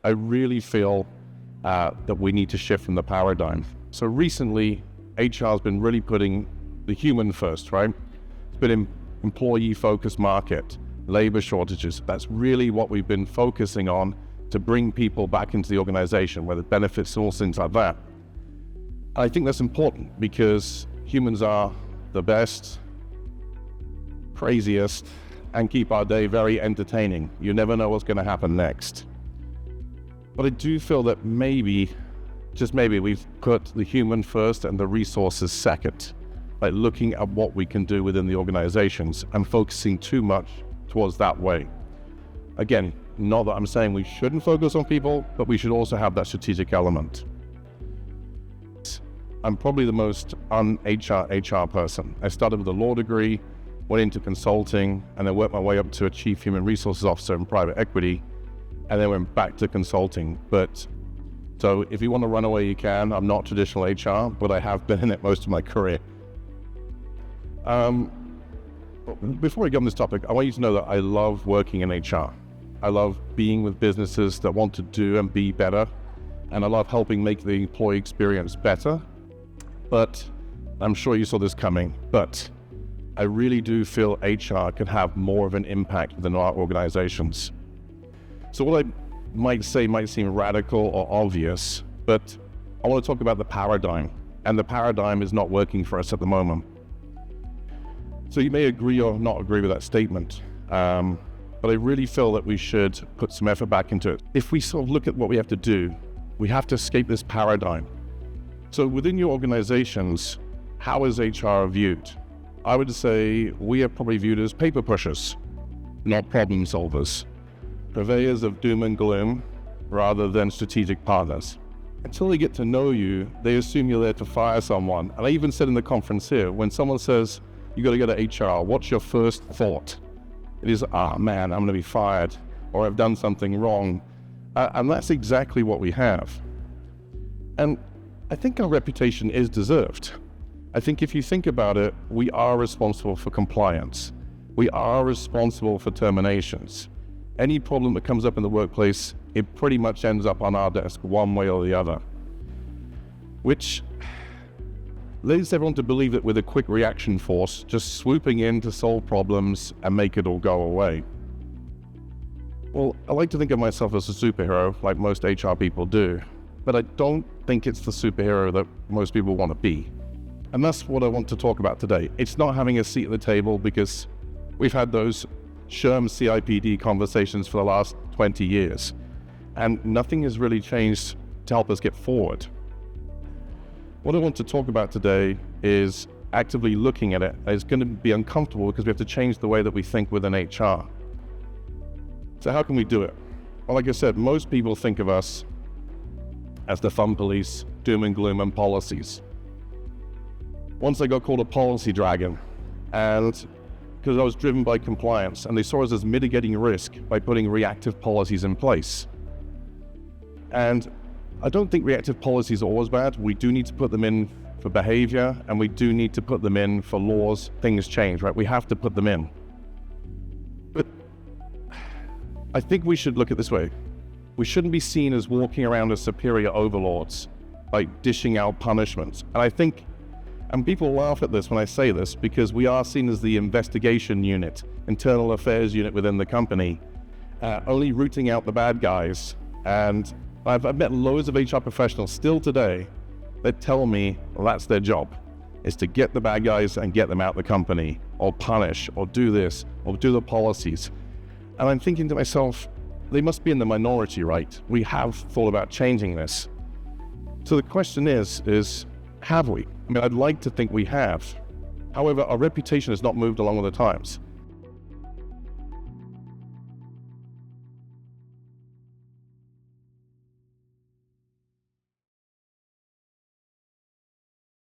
I really feel that we need to shift from the paradigm. So recently, HR has been really putting the human first, right? It's been an employee-focused market, labor shortages. That's really what we've been focusing on to bring people back into the organization, whether benefits and all things like that. I think that's important because humans are the best, craziest, and keep our day very entertaining. You never know what's going to happen next. But I do feel that maybe, just maybe, we've put the human first and the resources second, like looking at what we can do within the organizations and focusing too much towards that way. Again, not that I'm saying we shouldn't focus on people, but we should also have that strategic element. I'm probably the most HR person. I started with a law degree, went into consulting, and then worked my way up to a chief human resources officer in private equity, and then went back to consulting. But so if you want to run away, you can. I'm not traditional HR, but I have been in it most of my career. Before I get on this topic, I want you to know that I love working in HR. I love being with businesses that want to do and be better, and I love helping make the employee experience better. But I'm sure you saw this coming, but I really do feel HR can have more of an impact within our organizations. So what I might say might seem radical or obvious, but I want to talk about the paradigm, and the paradigm is not working for us at the moment. So you may agree or not agree with that statement, but I really feel that we should put some effort back into it. If we sort of look at what we have to do, we have to escape this paradigm. So within your organizations, how is HR viewed? I would say we are probably viewed as paper pushers, not problem solvers, purveyors of doom and gloom rather than strategic partners. Until they get to know you, they assume you're there to fire someone. And I even said in the conference here, when someone says, you got to go to HR, what's your first thought? It is, man, I'm going to be fired, or I've done something wrong. And that's exactly what we have. And I think our reputation is deserved. I think if you think about it, we are responsible for compliance. We are responsible for terminations. Any problem that comes up in the workplace, it pretty much ends up on our desk one way or the other, which leads everyone to believe that we're the quick reaction force, just swooping in to solve problems and make it all go away. Well, I like to think of myself as a superhero, like most HR people do, but I don't think it's the superhero that most people want to be. And that's what I want to talk about today. It's not having a seat at the table, because we've had those SHRM CIPD conversations for the last 20 years, and nothing has really changed to help us get forward. What I want to talk about today is actively looking at it. It's going to be uncomfortable because we have to change the way that we think within HR. So how can we do it? Well, like I said, most people think of us as the fun police, doom and gloom, and policies. Once I got called a policy dragon, and because I was driven by compliance, and they saw us as mitigating risk by putting reactive policies in place. And I don't think reactive policies are always bad. We do need to put them in for behavior, and we do need to put them in for laws. Things change, right? We have to put them in. But I think we should look at it this way. We shouldn't be seen as walking around as superior overlords, like dishing out punishments. And I think, and people laugh at this when I say this, because we are seen as the investigation unit, internal affairs unit within the company, only rooting out the bad guys. And I've met loads of HR professionals still today that tell me that's their job, is to get the bad guys and get them out of the company, or punish, or do this, or do the policies. And I'm thinking to myself, they must be in the minority, right? We have thought about changing this. So the question is, have we? I mean, I'd like to think we have. However, our reputation has not moved along with the times.